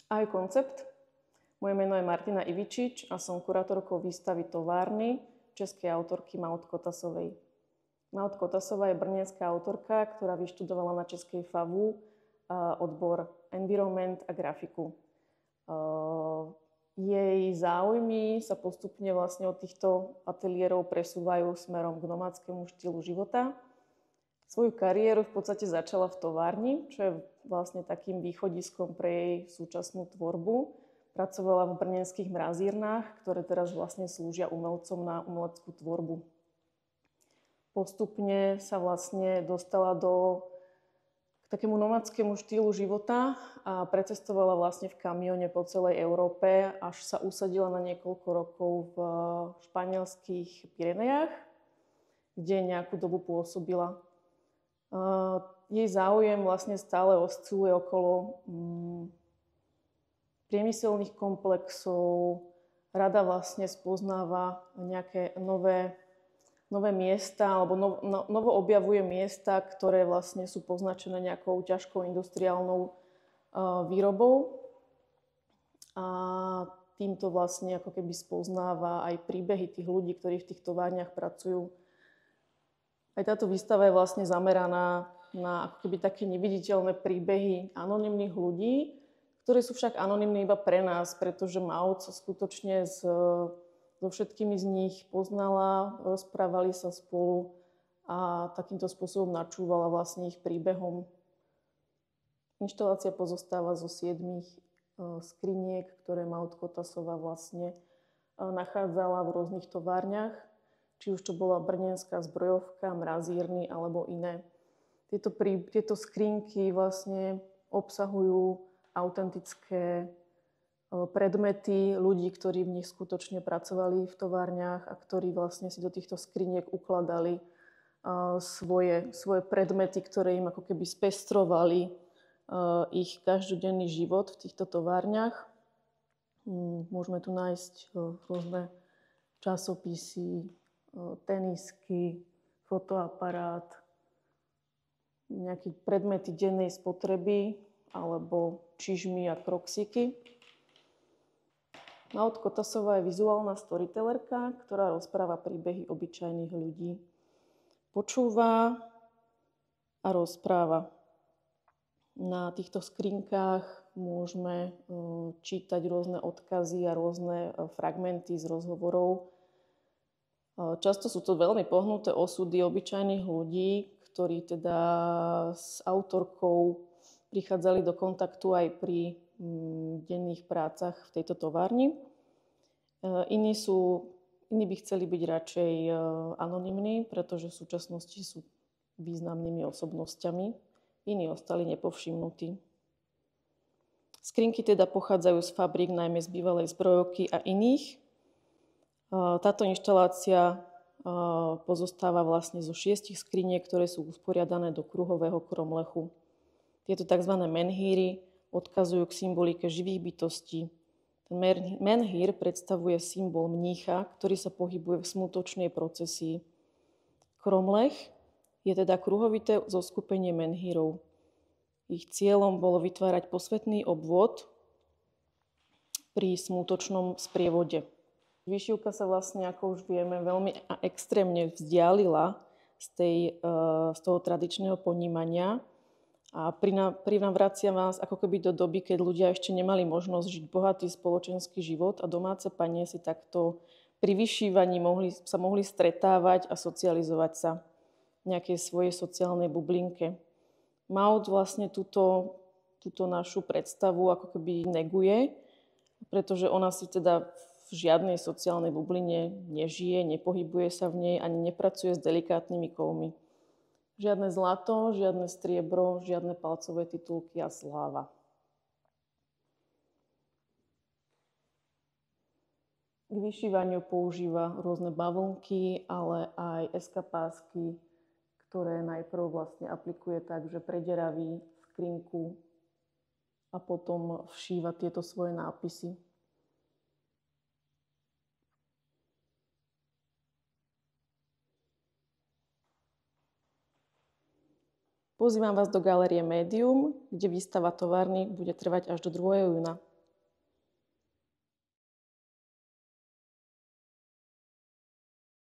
aj koncept. Moje meno je Martina Ivičič a som kurátorkou výstavy Továrny českej autorky Maud Kotasovej. Maud Kotasová je brněnská autorka, ktorá vyštudovala na Českej FAVu odbor environment a grafiku. Jej záujmy sa postupne vlastne od týchto ateliérov presúvajú smerom k nomádskému štýlu života. Svoju kariéru v podstate začala v továrni, čo je vlastne takým východiskom pre jej súčasnú tvorbu. Pracovala v brněnských mrazírnách, ktoré teraz vlastne slúžia umelcom na umeleckú tvorbu. Postupne sa vlastne dostala k takému nomádskému štýlu života a precestovala vlastne v kamióne po celej Európe, až sa usadila na niekoľko rokov v španielských Pyrenejách, kde nejakú dobu pôsobila. Jej záujem vlastne stále osciluje okolo priemyselných komplexov. Rada vlastne spoznáva nejaké nové miesta alebo novo objavuje miesta, ktoré vlastne sú poznačené nejakou ťažkou industriálnou výrobou. A týmto vlastne ako keby spoznáva aj príbehy tých ľudí, ktorí v tých továrniach pracujú. Aj táto výstava je vlastne zameraná na ako keby také neviditeľné príbehy anonymných ľudí, ktoré sú však anonymné iba pre nás, pretože Maud sa skutočne so všetkými z nich poznala, rozprávali sa spolu a takýmto spôsobom načúvala vlastne ich príbehom. Inštalácia pozostáva zo 7 skriniek, ktoré Maud Kotasová vlastne nachádzala v rôznych továrniach, či už to bola brněnská zbrojovka, mrazírny alebo iné. Tieto skrinky vlastne obsahujú autentické predmety ľudí, ktorí v nich skutočne pracovali v továrniach a ktorí vlastne si do týchto skriniek ukladali svoje predmety, ktoré im ako keby spestrovali ich každodenný život v týchto továrniach. Môžeme tu nájsť rôzne časopisy, tenisky, fotoaparát, nejaké predmety dennej spotreby alebo čižmy a kroksiky. Maud Kotasová je vizuálna storytellerka, ktorá rozpráva príbehy obyčajných ľudí. Počúva a rozpráva. Na týchto skrinkách môžeme čítať rôzne odkazy a rôzne fragmenty z rozhovorov. Často sú to veľmi pohnuté osudy obyčajných ľudí, ktorí teda s autorkou prichádzali do kontaktu aj pri denných prácach v tejto továrni. Iní by chceli byť radšej anonymní, pretože v súčasnosti sú významnými osobnosťami. Iní ostali nepovšimnutí. Skrinky teda pochádzajú z fabrík, najmä z bývalej zbrojovky a iných. Táto inštalácia pozostáva vlastne zo 6 skriniek, ktoré sú usporiadané do kruhového kromlechu. Tieto tzv. Menhíry odkazujú k symbolike živých bytostí. Ten menhír predstavuje symbol mnícha, ktorý sa pohybuje v smutočnej procesii. Kromlech je teda kruhovité zoskupenie menhírov. Ich cieľom bolo vytvárať posvätný obvod pri smutočnom sprievode. Výšivka sa vlastne, ako už vieme, veľmi a extrémne vzdialila z toho tradičného ponímania a privracia vás ako keby do doby, keď ľudia ešte nemali možnosť žiť bohatý spoločenský život a domáce panie si takto pri vyšívaní sa mohli stretávať a socializovať sa v nejakej svojej sociálnej bublinke. Maud vlastne túto našu predstavu ako keby neguje, pretože ona si teda v žiadnej sociálnej bubline nežije, nepohybuje sa v nej ani nepracuje s delikátnymi kovmi. Žiadne zlato, žiadne striebro, žiadne palcové titulky a sláva. K vyšívaniu používa rôzne bavlnky, ale aj eskapásky, ktoré najprv vlastne aplikuje tak, že prederaví skrinku a potom všíva tieto svoje nápisy. Pozývam vás do galérie Médium, kde výstava továrny bude trvať až do 2. júna.